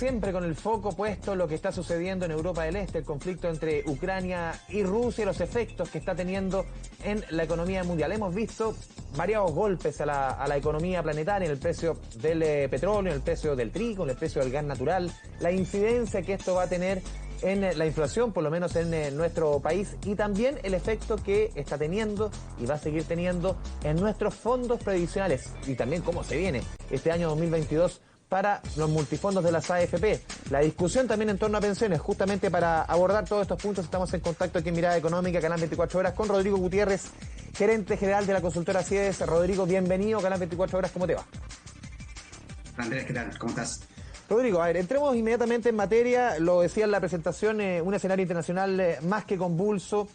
Siempre con el foco puesto en lo que está sucediendo en Europa del Este, el conflicto entre Ucrania y Rusia y los efectos que está teniendo en la economía mundial. Hemos visto variados golpes a la economía planetaria, en el precio del petróleo, en el precio del trigo, en el precio del gas natural, la incidencia que esto va a tener en la inflación, por lo menos en nuestro país, y también el efecto que está teniendo y va a seguir teniendo en nuestros fondos previsionales, y también cómo se viene este año 2022 para los multifondos de las AFP. La discusión también en torno a pensiones, justamente para abordar todos estos puntos, estamos en contacto aquí en Mirada Económica, Canal 24 Horas, con Rodrigo Gutiérrez, gerente general de la consultora CIES. Rodrigo, bienvenido a Canal 24 Horas, ¿cómo te va? Andrés, ¿qué tal? ¿Cómo estás? Rodrigo, a ver, entremos inmediatamente en materia. Lo decía en la presentación, un escenario internacional más que convulso.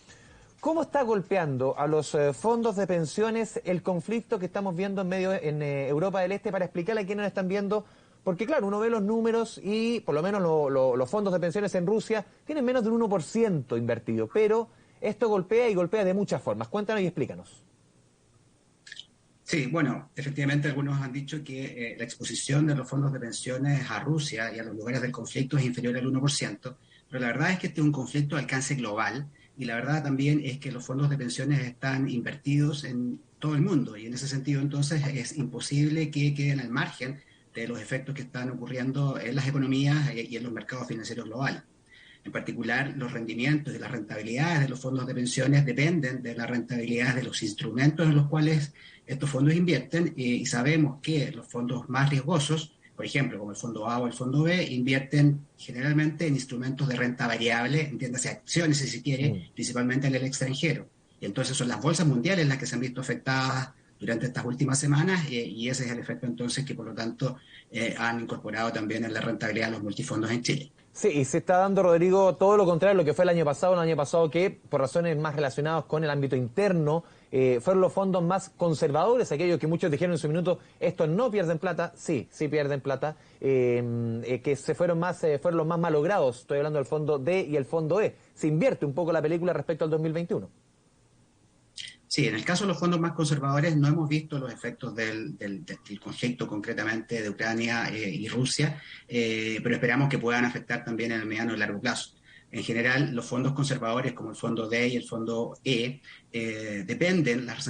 ¿Cómo está golpeando a los fondos de pensiones el conflicto que estamos viendo en Europa del Este? Para explicarle a quienes nos están viendo, porque claro, uno ve los números y por lo menos los fondos de pensiones en Rusia tienen menos de un 1% invertido, pero esto golpea y golpea de muchas formas. Cuéntanos y explícanos. Sí, bueno, efectivamente algunos han dicho que la exposición de los fondos de pensiones a Rusia y a los lugares del conflicto es inferior al 1%, pero la verdad es que este es un conflicto de alcance global y la verdad también es que los fondos de pensiones están invertidos en todo el mundo y en ese sentido entonces es imposible que queden al margen de los efectos que están ocurriendo en las economías y en los mercados financieros globales. En particular, los rendimientos y las rentabilidades de los fondos de pensiones dependen de las rentabilidades de los instrumentos en los cuales estos fondos invierten y sabemos que los fondos más riesgosos, por ejemplo, como el fondo A o el fondo B, invierten generalmente en instrumentos de renta variable, entiéndase acciones si se quiere, principalmente en el extranjero. Y entonces son las bolsas mundiales las que se han visto afectadas durante estas últimas semanas y ese es el efecto entonces que por lo tanto han incorporado también en la rentabilidad de los multifondos en Chile. Sí, y se está dando, Rodrigo, todo lo contrario a lo que fue el año pasado que por razones más relacionadas con el ámbito interno, fueron los fondos más conservadores, aquellos que muchos dijeron en su minuto, estos no pierden plata, sí, sí pierden plata, que fueron los más malogrados, estoy hablando del fondo D y el fondo E. Se invierte un poco la película respecto al 2021. Sí, en el caso de los fondos más conservadores no hemos visto los efectos del conflicto concretamente de Ucrania y Rusia, pero esperamos que puedan afectar también en el mediano y largo plazo. En general, los fondos conservadores como el fondo D y el fondo E dependen las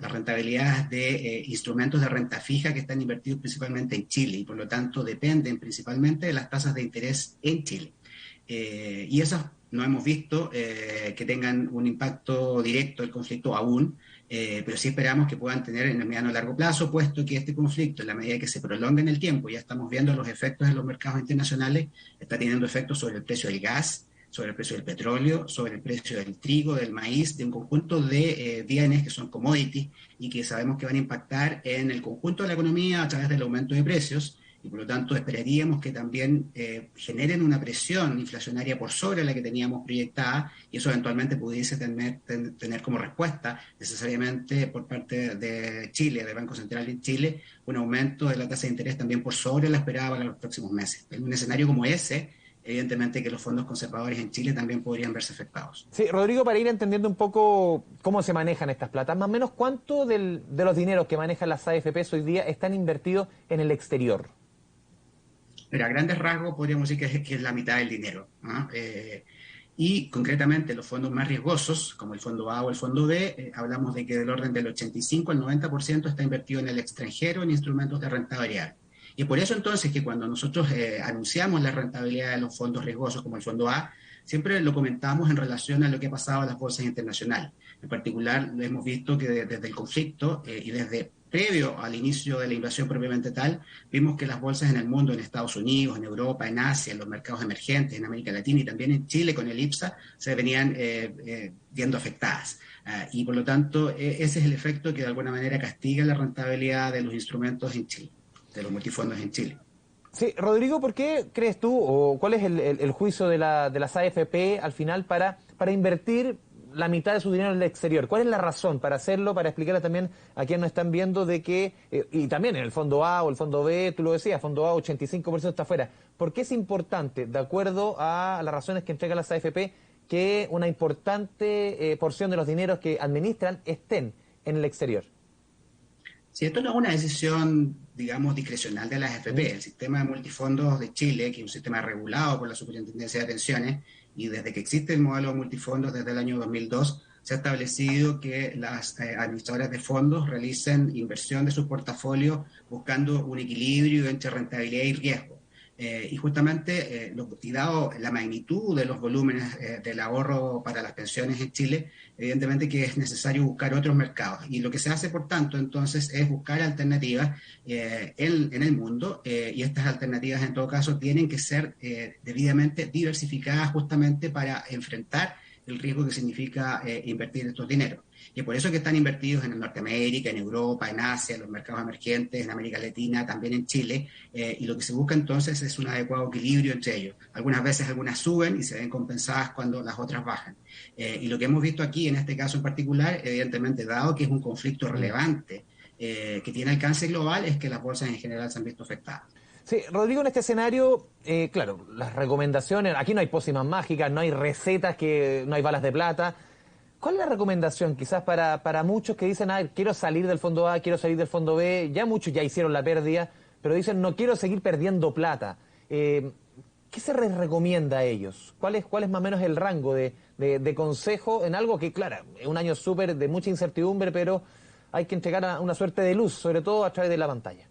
rentabilidades de instrumentos de renta fija que están invertidos principalmente en Chile y por lo tanto dependen principalmente de las tasas de interés en Chile. Y esas no hemos visto que tengan un impacto directo del conflicto aún, pero sí esperamos que puedan tener en el mediano y largo plazo, puesto que este conflicto, en la medida que se prolonga en el tiempo, ya estamos viendo los efectos en los mercados internacionales, está teniendo efectos sobre el precio del gas, sobre el precio del petróleo, sobre el precio del trigo, del maíz, de un conjunto de bienes que son commodities y que sabemos que van a impactar en el conjunto de la economía a través del aumento de precios y por lo tanto esperaríamos que también generen una presión inflacionaria por sobre la que teníamos proyectada y eso eventualmente pudiese tener como respuesta necesariamente por parte de Chile, del Banco Central de Chile, un aumento de la tasa de interés también por sobre la esperada para los próximos meses. En un escenario como ese, evidentemente que los fondos conservadores en Chile también podrían verse afectados. Sí, Rodrigo, para ir entendiendo un poco cómo se manejan estas platas, más o menos cuánto de los dineros que manejan las AFPs hoy día están invertidos en el exterior. Pero a grandes rasgos podríamos decir que es la mitad del dinero, ¿no? Y concretamente los fondos más riesgosos, como el fondo A o el fondo B, hablamos de que del orden del 85 al 90% está invertido en el extranjero en instrumentos de renta variable. Y es por eso entonces que cuando nosotros anunciamos la rentabilidad de los fondos riesgosos como el fondo A, siempre lo comentamos en relación a lo que ha pasado en las bolsas internacionales. En particular, hemos visto que desde el conflicto y desde previo al inicio de la invasión propiamente tal, vimos que las bolsas en el mundo, en Estados Unidos, en Europa, en Asia, en los mercados emergentes, en América Latina y también en Chile con el IPSA, se venían viendo afectadas. Y por lo tanto, ese es el efecto que de alguna manera castiga la rentabilidad de los instrumentos en Chile, de los multifondos en Chile. Sí, Rodrigo, ¿por qué crees tú, o cuál es el juicio de las AFP al final para invertir la mitad de su dinero en el exterior? ¿Cuál es la razón para hacerlo? Para explicarle también a quienes nos están viendo de que, y también en el fondo A o el fondo B, tú lo decías, fondo A 85% está afuera. ¿Por qué es importante, de acuerdo a las razones que entregan las AFP, que una importante porción de los dineros que administran estén en el exterior? Sí, esto no es una decisión digamos, discrecional de las AFP. El sistema de multifondos de Chile, que es un sistema regulado por la Superintendencia de Pensiones, y desde que existe el modelo de multifondos desde el año 2002, se ha establecido que las administradoras de fondos realicen inversión de sus portafolios buscando un equilibrio entre rentabilidad y riesgo. Y justamente, y dado la magnitud de los volúmenes del ahorro para las pensiones en Chile, evidentemente que es necesario buscar otros mercados. Y lo que se hace, por tanto, entonces, es buscar alternativas en el mundo, y estas alternativas, en todo caso, tienen que ser debidamente diversificadas justamente para enfrentar el riesgo que significa invertir estos dineros. Y por eso que están invertidos en Norteamérica, en Europa, en Asia, en los mercados emergentes, en América Latina, también en Chile, y lo que se busca entonces es un adecuado equilibrio entre ellos. Algunas veces algunas suben y se ven compensadas cuando las otras bajan. Y lo que hemos visto aquí, en este caso en particular, evidentemente, dado que es un conflicto relevante que tiene alcance global, es que las bolsas en general se han visto afectadas. Sí, Rodrigo, en este escenario, claro, las recomendaciones, aquí no hay pócimas mágicas, no hay recetas, no hay balas de plata. ¿Cuál es la recomendación quizás para muchos que dicen, quiero salir del fondo A, quiero salir del fondo B? Ya muchos ya hicieron la pérdida, pero dicen, no quiero seguir perdiendo plata. ¿Qué se les recomienda a ellos? ¿Cuál es más o menos el rango de consejo en algo que, claro, es un año súper de mucha incertidumbre, pero hay que entregar una suerte de luz, sobre todo a través de la pantalla?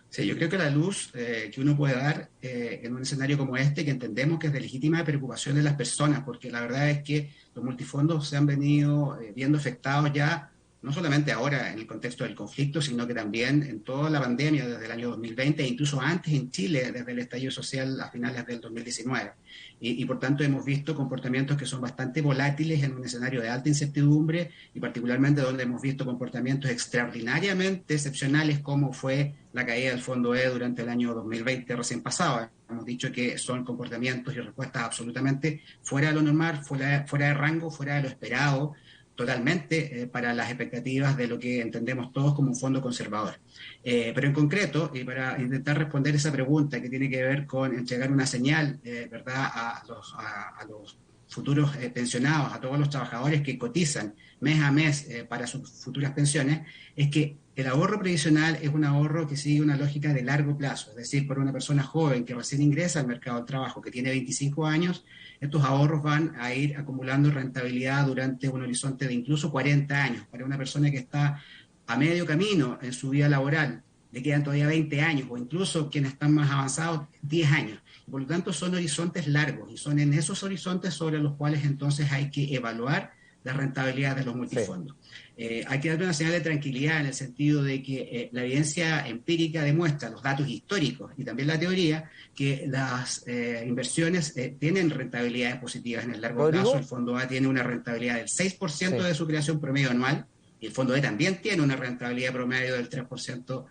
Sí, yo creo que la luz que uno puede dar en un escenario como este, que entendemos que es de legítima preocupación de las personas, porque la verdad es que los multifondos se han venido viendo afectados ya, no solamente ahora en el contexto del conflicto, sino que también en toda la pandemia desde el año 2020 e incluso antes en Chile, desde el estallido social a finales del 2019. Y por tanto hemos visto comportamientos que son bastante volátiles en un escenario de alta incertidumbre y particularmente donde hemos visto comportamientos extraordinariamente excepcionales como fue la caída del Fondo E durante el año 2020 recién pasado. Hemos dicho que son comportamientos y respuestas absolutamente fuera de lo normal, fuera de rango, fuera de lo esperado, totalmente para las expectativas de lo que entendemos todos como un fondo conservador. Pero en concreto, y para intentar responder esa pregunta que tiene que ver con entregar una señal, ¿verdad?, a los futuros pensionados, a todos los trabajadores que cotizan mes a mes para sus futuras pensiones, es que el ahorro previsional es un ahorro que sigue una lógica de largo plazo, es decir, por una persona joven que recién ingresa al mercado del trabajo, que tiene 25 años, estos ahorros van a ir acumulando rentabilidad durante un horizonte de incluso 40 años. Para una persona que está a medio camino en su vida laboral, le quedan todavía 20 años, o incluso quienes están más avanzados, 10 años. Y por lo tanto, son horizontes largos, y son en esos horizontes sobre los cuales entonces hay que evaluar la rentabilidad de los multifondos. Sí. Hay que darle una señal de tranquilidad en el sentido de que la evidencia empírica demuestra, los datos históricos y también la teoría, que las inversiones tienen rentabilidades positivas en el largo plazo. El Fondo A tiene una rentabilidad del 6% de su creación promedio anual, y el Fondo E también tiene una rentabilidad promedio del 3%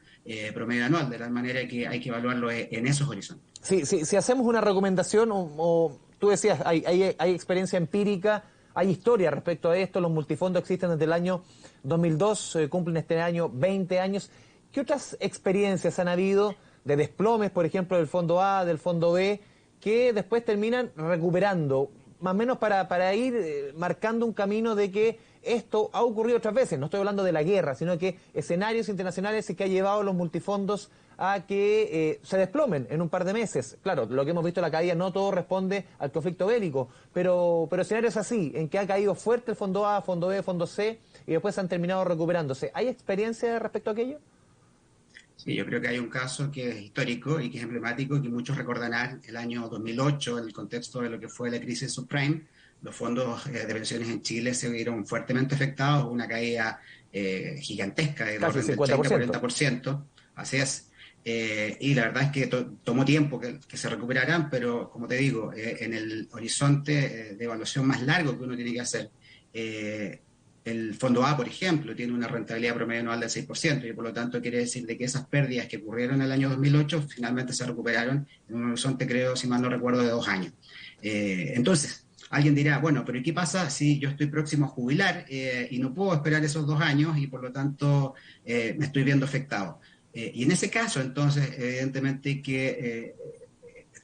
promedio anual, de tal manera que hay que evaluarlo en esos horizontes. Sí, sí, si hacemos una recomendación, o tú decías, hay experiencia empírica, hay historia respecto a esto, los multifondos existen desde el año 2002, cumplen este año 20 años. ¿Qué otras experiencias han habido de desplomes, por ejemplo, del Fondo A, del Fondo B, que después terminan recuperando, más o menos para ir marcando un camino de que esto ha ocurrido otras veces? No estoy hablando de la guerra, sino que escenarios internacionales y que ha llevado a los multifondos a que se desplomen en un par de meses. Claro, lo que hemos visto en la caída no todo responde al conflicto bélico, pero escenarios así, en que ha caído fuerte el Fondo A, Fondo B, Fondo C, y después han terminado recuperándose. ¿Hay experiencia respecto a aquello? Sí, yo creo que hay un caso que es histórico y que es emblemático, que muchos recordarán el año 2008, en el contexto de lo que fue la crisis subprime. Los fondos de pensiones en Chile se vieron fuertemente afectados, una caída gigantesca del orden del 30-40%. Así es. Y la verdad es que tomó tiempo que se recuperaran, pero como te digo, en el horizonte de evaluación más largo que uno tiene que hacer, el Fondo A, por ejemplo, tiene una rentabilidad promedio anual del 6%, y por lo tanto quiere decir de que esas pérdidas que ocurrieron en el año 2008 finalmente se recuperaron en un horizonte, creo, si mal no recuerdo, de 2 años. Entonces, alguien dirá, bueno, pero ¿y qué pasa si yo estoy próximo a jubilar y no puedo esperar esos 2 años y por lo tanto me estoy viendo afectado? Y en ese caso, entonces, evidentemente que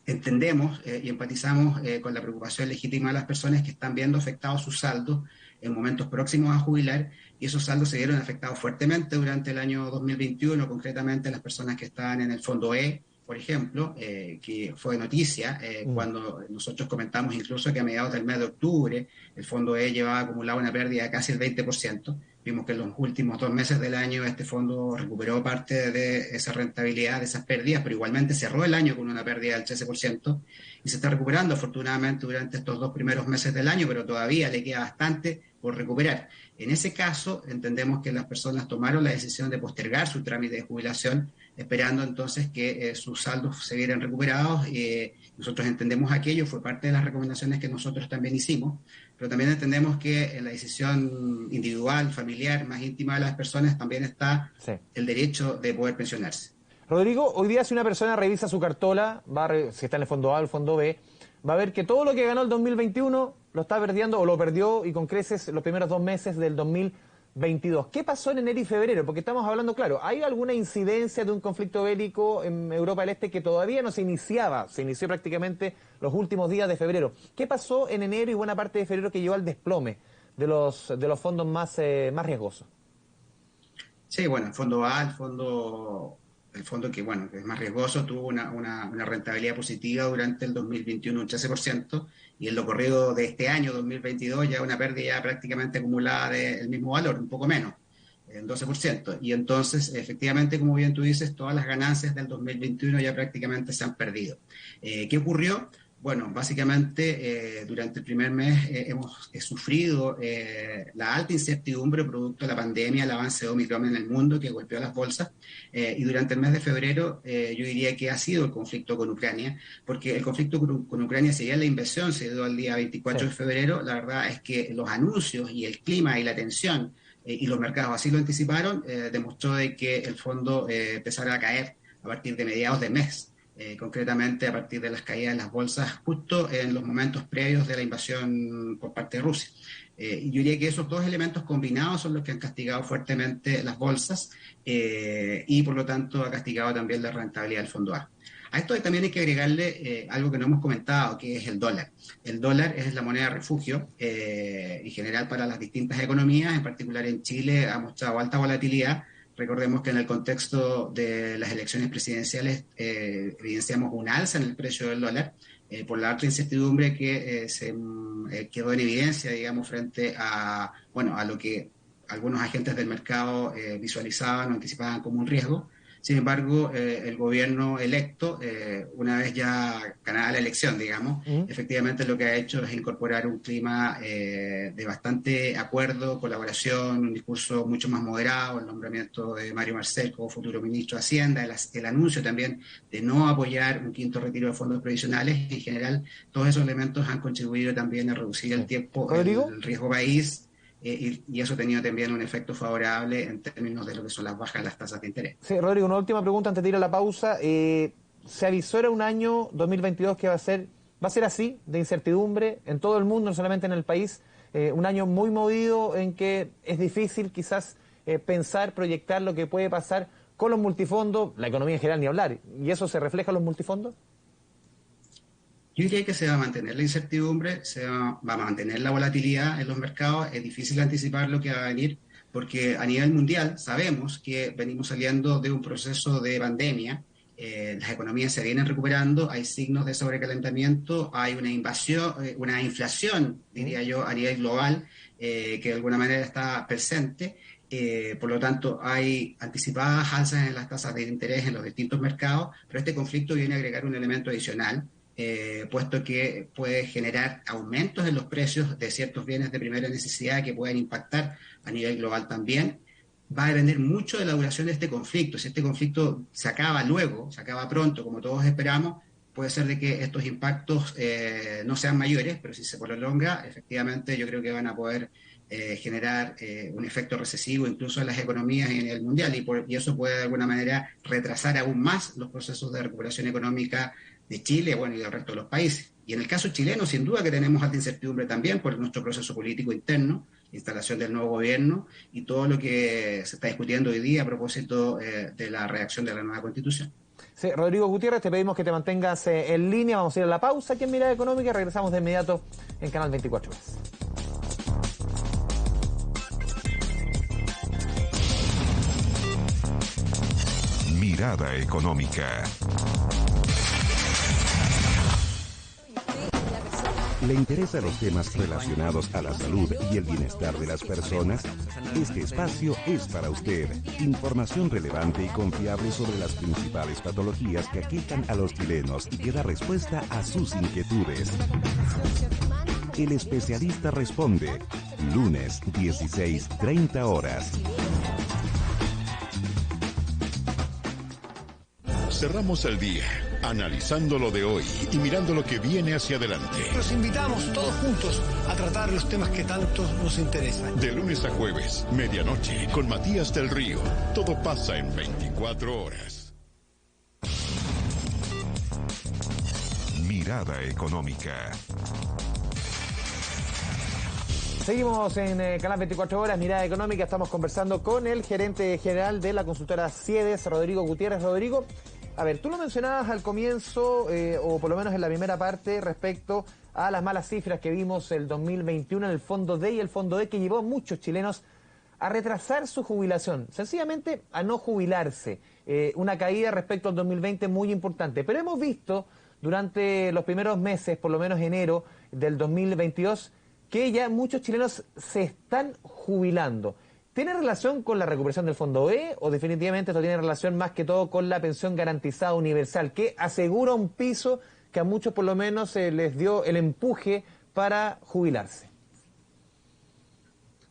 entendemos y empatizamos con la preocupación legítima de las personas que están viendo afectados sus saldos en momentos próximos a jubilar, y esos saldos se vieron afectados fuertemente durante el año 2021, concretamente las personas que estaban en el fondo E, por ejemplo, que fue noticia cuando nosotros comentamos incluso que a mediados del mes de octubre el fondo E llevaba acumulado una pérdida de casi el 20%. Vimos que en los últimos 2 meses del año este fondo recuperó parte de esa rentabilidad, de esas pérdidas, pero igualmente cerró el año con una pérdida del 13% y se está recuperando afortunadamente durante estos 2 primeros meses del año, pero todavía le queda bastante por recuperar. En ese caso, entendemos que las personas tomaron la decisión de postergar su trámite de jubilación, esperando entonces que sus saldos se vieran recuperados. Nosotros entendemos aquello, fue parte de las recomendaciones que nosotros también hicimos, pero también entendemos que en la decisión individual, familiar, más íntima de las personas también está el derecho de poder pensionarse. Rodrigo, hoy día si una persona revisa su cartola, si está en el fondo A o el fondo B, va a ver que todo lo que ganó el 2021 lo está perdiendo o lo perdió y con creces los primeros 2 meses del 2022. ¿Qué pasó en enero y febrero? Porque estamos hablando, claro, ¿hay alguna incidencia de un conflicto bélico en Europa del Este que todavía no se iniciaba? Se inició prácticamente los últimos días de febrero. ¿Qué pasó en enero y buena parte de febrero que llevó al desplome de los fondos más riesgosos? Sí, bueno, el fondo A, el fondo que, bueno, que es más riesgoso, tuvo una rentabilidad positiva durante el 2021, un 13%, y en lo corrido de este año, 2022, ya una pérdida prácticamente acumulada del mismo valor, un poco menos, el 12%. Y entonces, efectivamente, como bien tú dices, todas las ganancias del 2021 ya prácticamente se han perdido. ¿Qué ocurrió? Bueno, básicamente durante el primer mes hemos sufrido la alta incertidumbre producto de la pandemia, el avance de Omicron en el mundo que golpeó las bolsas, y durante el mes de febrero yo diría que ha sido el conflicto con Ucrania, porque el conflicto con Ucrania, si bien la invasión se dio el día 24 de febrero, la verdad es que los anuncios y el clima y la tensión y los mercados así lo anticiparon, demostró de que el fondo empezara a caer a partir de mediados de mes. Concretamente a partir de las caídas de las bolsas justo en los momentos previos de la invasión por parte de Rusia. Yo diría que esos dos elementos combinados son los que han castigado fuertemente las bolsas y por lo tanto ha castigado también la rentabilidad del fondo A. A esto también hay que agregarle algo que no hemos comentado, que es el dólar. El dólar es la moneda de refugio en general para las distintas economías, en particular en Chile ha mostrado alta volatilidad. Recordemos que en el contexto de las elecciones presidenciales evidenciamos un alza en el precio del dólar por la alta incertidumbre que se quedó en evidencia, digamos, frente a, bueno, a lo que algunos agentes del mercado visualizaban o anticipaban como un riesgo. Sin embargo, el gobierno electo, una vez ya ganada la elección, digamos, efectivamente lo que ha hecho es incorporar un clima de bastante acuerdo, colaboración, un discurso mucho más moderado, el nombramiento de Mario Marcel como futuro ministro de Hacienda, el anuncio también de no apoyar un quinto retiro de fondos previsionales. En general, todos esos elementos han contribuido también a reducir el tiempo, el riesgo país. Y eso ha tenido también un efecto favorable en términos de lo que son las bajas de las tasas de interés. Sí, Rodrigo, una última pregunta antes de ir a la pausa. Se avisora un año 2022 que va a ser así, de incertidumbre en todo el mundo, no solamente en el país. Un año muy movido en que es difícil quizás pensar, proyectar lo que puede pasar con los multifondos, la economía en general ni hablar. ¿Y eso se refleja en los multifondos? Yo diría que se va a mantener la incertidumbre, se va a mantener la volatilidad en los mercados. Es difícil anticipar lo que va a venir porque a nivel mundial sabemos que venimos saliendo de un proceso de pandemia, las economías se vienen recuperando, hay signos de sobrecalentamiento, hay una invasión, una inflación, diría yo, a nivel global, que de alguna manera está presente. Por lo tanto, hay anticipadas alzas en las tasas de interés en los distintos mercados, pero este conflicto viene a agregar un elemento adicional, puesto que puede generar aumentos en los precios de ciertos bienes de primera necesidad que pueden impactar a nivel global también. Va a depender mucho de la duración de este conflicto. Si este conflicto se acaba luego, se acaba pronto, como todos esperamos, puede ser de que estos impactos no sean mayores, pero si se prolonga, efectivamente yo creo que van a poder generar un efecto recesivo incluso en las economías y en el mundial, y eso puede de alguna manera retrasar aún más los procesos de recuperación económica de Chile, bueno, y del resto de los países. Y en el caso chileno, sin duda que tenemos alta incertidumbre también por nuestro proceso político interno, instalación del nuevo gobierno y todo lo que se está discutiendo hoy día a propósito de la redacción de la nueva Constitución. Sí, Rodrigo Gutiérrez, te pedimos que te mantengas en línea. Vamos a ir a la pausa aquí en Mirada Económica. Regresamos de inmediato en Canal 24 Horas. Mirada Económica. ¿Le interesan los temas relacionados a la salud y el bienestar de las personas? Este espacio es para usted. Información relevante y confiable sobre las principales patologías que aquejan a los chilenos y que da respuesta a sus inquietudes. El especialista responde. Lunes, 16:30 horas. Cerramos el día analizando lo de hoy y mirando lo que viene hacia adelante. Los invitamos todos juntos a tratar los temas que tanto nos interesan. De lunes a jueves, medianoche, con Matías del Río. Todo pasa en 24 horas. Mirada Económica. Seguimos en Canal 24 Horas, Mirada Económica. Estamos conversando con el gerente general de la consultora CIEDES, Rodrigo Gutiérrez. Rodrigo, a ver, tú lo mencionabas al comienzo, o por lo menos en la primera parte, respecto a las malas cifras que vimos el 2021 en el Fondo D y el Fondo D, que llevó a muchos chilenos a retrasar su jubilación, sencillamente a no jubilarse. Una caída respecto al 2020 muy importante. Pero hemos visto durante los primeros meses, por lo menos enero del 2022, que ya muchos chilenos se están jubilando. ¿Tiene relación con la recuperación del Fondo E o definitivamente esto tiene relación más que todo con la pensión garantizada universal, que asegura un piso que a muchos por lo menos les dio el empuje para jubilarse?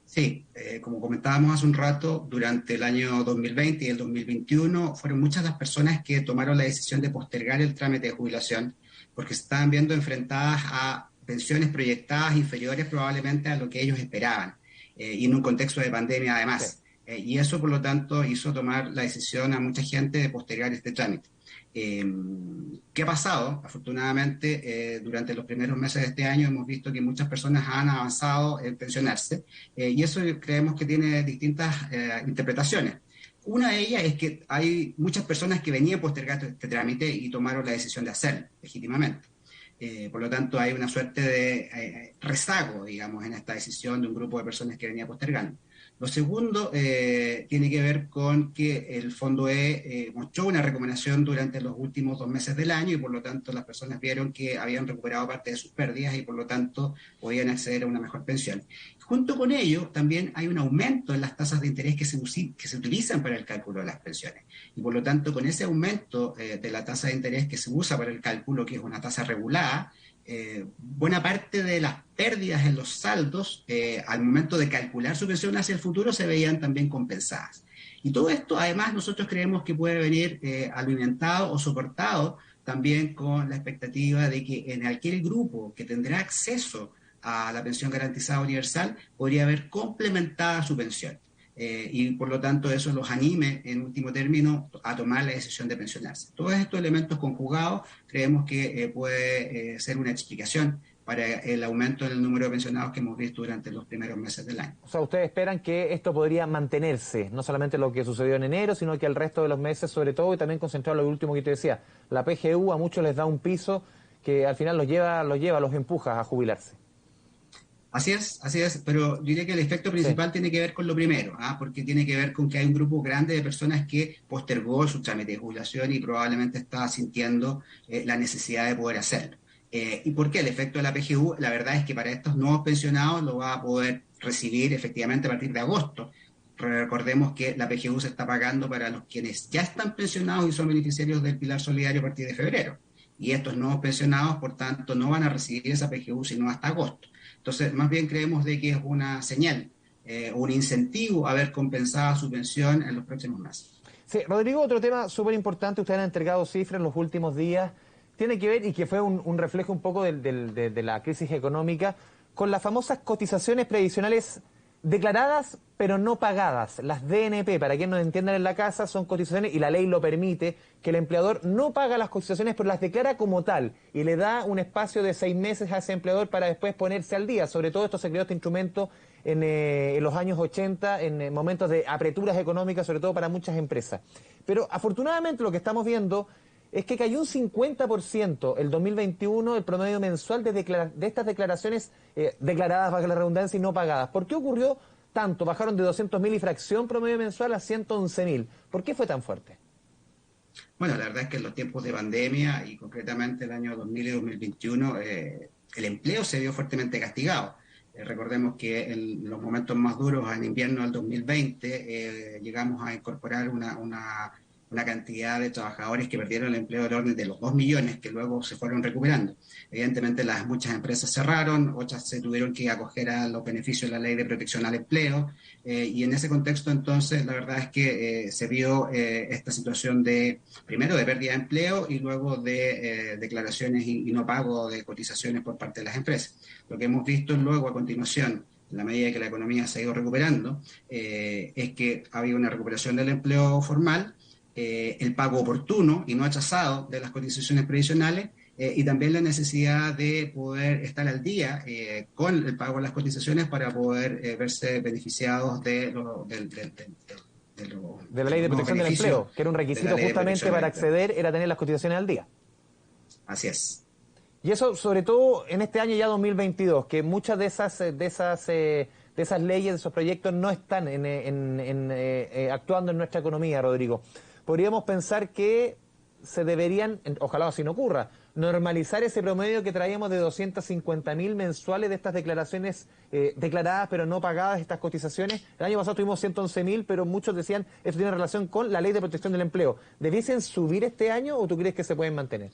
Sí, como comentábamos hace un rato, durante el año 2020 y el 2021 fueron muchas las personas que tomaron la decisión de postergar el trámite de jubilación porque se estaban viendo enfrentadas a pensiones proyectadas inferiores probablemente a lo que ellos esperaban, y en un contexto de pandemia además. Y eso, por lo tanto, hizo tomar la decisión a mucha gente de postergar este trámite. ¿Qué ha pasado? Afortunadamente, durante los primeros meses de este año hemos visto que muchas personas han avanzado en pensionarse, y eso creemos que tiene distintas interpretaciones. Una de ellas es que hay muchas personas que venían postergando este trámite y tomaron la decisión de hacerlo legítimamente. Por lo tanto, hay una suerte de rezago, digamos, en esta decisión de un grupo de personas que venía postergando. Lo segundo tiene que ver con que el Fondo E mostró una recomendación durante los últimos 2 meses del año y por lo tanto las personas vieron que habían recuperado parte de sus pérdidas y por lo tanto podían acceder a una mejor pensión. Junto con ello, también hay un aumento en las tasas de interés que se utilizan para el cálculo de las pensiones. Y por lo tanto, con ese aumento de la tasa de interés que se usa para el cálculo, que es una tasa regulada, buena parte de las pérdidas en los saldos al momento de calcular su pensión hacia el futuro se veían también compensadas. Y todo esto, además, nosotros creemos que puede venir alimentado o soportado también con la expectativa de que en aquel grupo que tendrá acceso a la pensión garantizada universal podría haber complementada su pensión. Y por lo tanto eso los anime en último término a tomar la decisión de pensionarse. Todos estos elementos conjugados creemos que puede ser una explicación para el aumento en el número de pensionados que hemos visto durante los primeros meses del año. O sea, ustedes esperan que esto podría mantenerse, no solamente lo que sucedió en enero, sino que el resto de los meses, sobre todo, y también concentrado en lo último que te decía, la PGU a muchos les da un piso que al final los empuja a jubilarse. Así es, pero diría que el efecto principal tiene que ver con lo primero, porque tiene que ver con que hay un grupo grande de personas que postergó su trámite de jubilación y probablemente está sintiendo la necesidad de poder hacerlo. ¿Y por qué? El efecto de la PGU, la verdad es que para estos nuevos pensionados lo va a poder recibir efectivamente a partir de agosto. Recordemos que la PGU se está pagando para los quienes ya están pensionados y son beneficiarios del Pilar Solidario a partir de febrero. Y estos nuevos pensionados, por tanto, no van a recibir esa PGU sino hasta agosto. Entonces, más bien creemos de que es una señal, un incentivo a ver compensada su pensión en los próximos meses. Sí, Rodrigo, otro tema súper importante, ustedes han entregado cifras en los últimos días, tiene que ver, y que fue un reflejo un poco de la crisis económica, con las famosas cotizaciones previsionales declaradas pero no pagadas, las DNP. Para quien no entienda en la casa, son cotizaciones, y la ley lo permite, que el empleador no paga las cotizaciones pero las declara como tal y le da un espacio de 6 meses a ese empleador para después ponerse al día. Sobre todo esto se creó este instrumento en los años 80, en momentos de apreturas económicas, sobre todo para muchas empresas. Pero afortunadamente lo que estamos viendo es que cayó un 50% el 2021 el promedio mensual de estas declaraciones declaradas, bajo la redundancia, y no pagadas. ¿Por qué ocurrió tanto? Bajaron de 200.000 y fracción promedio mensual a 111.000. ¿Por qué fue tan fuerte? Bueno, la verdad es que en los tiempos de pandemia y concretamente el año 2000 y 2021, el empleo se vio fuertemente castigado. Recordemos que en los momentos más duros, en invierno del 2020, llegamos a incorporar una cantidad de trabajadores que perdieron el empleo del orden de los 2 millones, que luego se fueron recuperando. Evidentemente, muchas empresas cerraron, otras se tuvieron que acoger a los beneficios de la Ley de Protección al Empleo, y en ese contexto, entonces, la verdad es que se vio esta situación primero de pérdida de empleo y luego de declaraciones y no pago de cotizaciones por parte de las empresas. Lo que hemos visto luego a continuación, en la medida que la economía se ha ido recuperando, es que ha habido una recuperación del empleo formal, el pago oportuno y no atrasado de las cotizaciones previsionales, y también la necesidad de poder estar al día con el pago de las cotizaciones para poder verse beneficiados de la Ley de Protección del Empleo, que era un requisito justamente para acceder, era tener las cotizaciones al día. Así es. Y eso, sobre todo en este año ya 2022, que muchas de esas leyes, de esos proyectos no están actuando en nuestra economía, Rodrigo. Podríamos pensar que se deberían, ojalá así no ocurra, normalizar ese promedio que traíamos de 250.000 mensuales de estas declaraciones declaradas pero no pagadas, estas cotizaciones. El año pasado tuvimos 111.000, pero muchos decían esto tiene relación con la Ley de Protección del Empleo. ¿Debiesen subir este año o tú crees que se pueden mantener?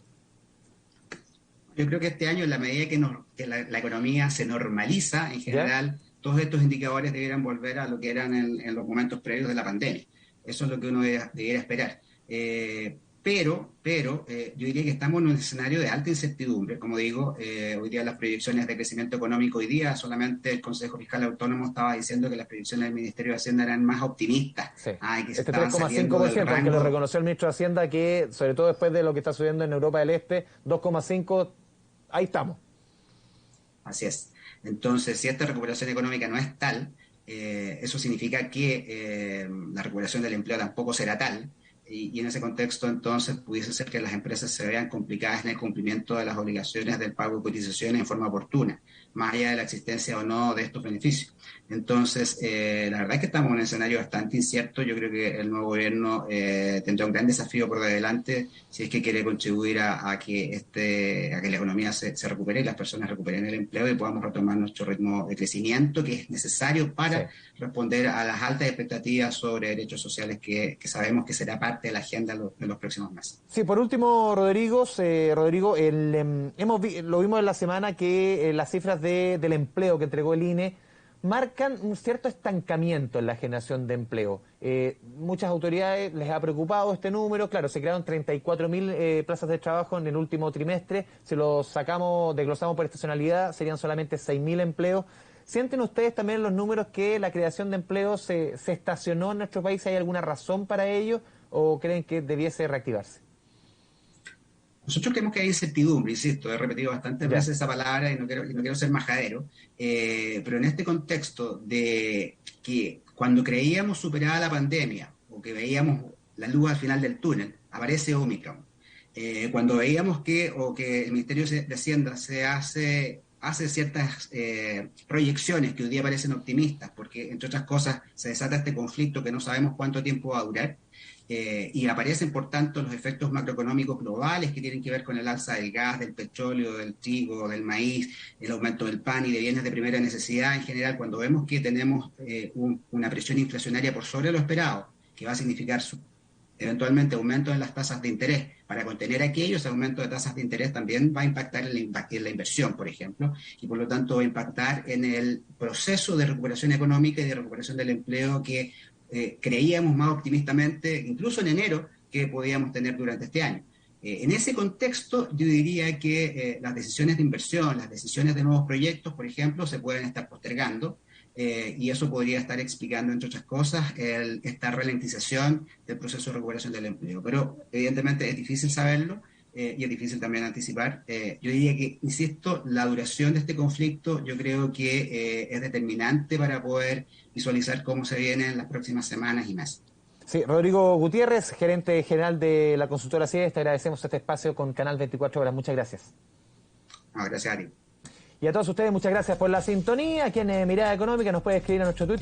Yo creo que este año, en la medida que la economía se normaliza, en general, todos estos indicadores debieran volver a lo que eran en los momentos previos de la pandemia. Eso es lo que uno debiera esperar. Pero yo diría que estamos en un escenario de alta incertidumbre. Como digo, hoy día las proyecciones de crecimiento económico, hoy día solamente el Consejo Fiscal Autónomo estaba diciendo que las proyecciones del Ministerio de Hacienda eran más optimistas. Sí. Que este 3,5%, aunque lo reconoció el ministro de Hacienda, que sobre todo después de lo que está sucediendo en Europa del Este, 2,5%, ahí estamos. Así es. Entonces, si esta recuperación económica no es tal, eso significa que la recuperación del empleo tampoco será tal, y en ese contexto entonces pudiese ser que las empresas se vean complicadas en el cumplimiento de las obligaciones del pago de cotizaciones en forma oportuna, más allá de la existencia o no de estos beneficios. Entonces, la verdad es que estamos en un escenario bastante incierto. Yo creo que el nuevo gobierno tendrá un gran desafío por delante si es que quiere contribuir a que la economía se recupere y las personas recuperen el empleo y podamos retomar nuestro ritmo de crecimiento, que es necesario para responder a las altas expectativas sobre derechos sociales que sabemos que será parte de la agenda de los próximos meses. Sí, por último, Rodrigo, lo vimos en la semana que las cifras del empleo que entregó el INE marcan un cierto estancamiento en la generación de empleo. Muchas autoridades les ha preocupado este número. Claro, se crearon 34.000 plazas de trabajo en el último trimestre. Si lo desglosamos por estacionalidad, serían solamente 6.000 empleos. ¿Sienten ustedes también en los números que la creación de empleo se estacionó en nuestro país? ¿Hay alguna razón para ello o creen que debiese reactivarse? Nosotros creemos que hay incertidumbre, insisto, he repetido bastantes veces esa palabra y no quiero ser majadero, pero en este contexto de que cuando creíamos superada la pandemia o que veíamos la luz al final del túnel, aparece Omicron. Cuando veíamos que el Ministerio de Hacienda hace ciertas proyecciones que hoy día parecen optimistas, porque entre otras cosas se desata este conflicto que no sabemos cuánto tiempo va a durar, y aparecen por tanto los efectos macroeconómicos globales que tienen que ver con el alza del gas, del petróleo, del trigo, del maíz, el aumento del pan y de bienes de primera necesidad en general. Cuando vemos que tenemos una presión inflacionaria por sobre lo esperado, que va a significar eventualmente aumento en las tasas de interés, para contener aquello, ese aumento de tasas de interés también va a impactar en la inversión, por ejemplo, y por lo tanto va a impactar en el proceso de recuperación económica y de recuperación del empleo que creíamos más optimistamente, incluso en enero, que podíamos tener durante este año. En ese contexto, yo diría que las decisiones de inversión, las decisiones de nuevos proyectos, por ejemplo, se pueden estar postergando, y eso podría estar explicando, entre otras cosas, esta ralentización del proceso de recuperación del empleo. Pero, evidentemente, es difícil saberlo, y es difícil también anticipar. Yo diría que, insisto, la duración de este conflicto yo creo que es determinante para poder visualizar cómo se vienen las próximas semanas y meses. Sí, Rodrigo Gutiérrez, gerente general de la consultora CIES, te agradecemos este espacio con Canal 24 Horas. Muchas gracias. Gracias a ti. Y a todos ustedes, muchas gracias por la sintonía. Aquí en Mirada Económica nos puede escribir a nuestro Twitter.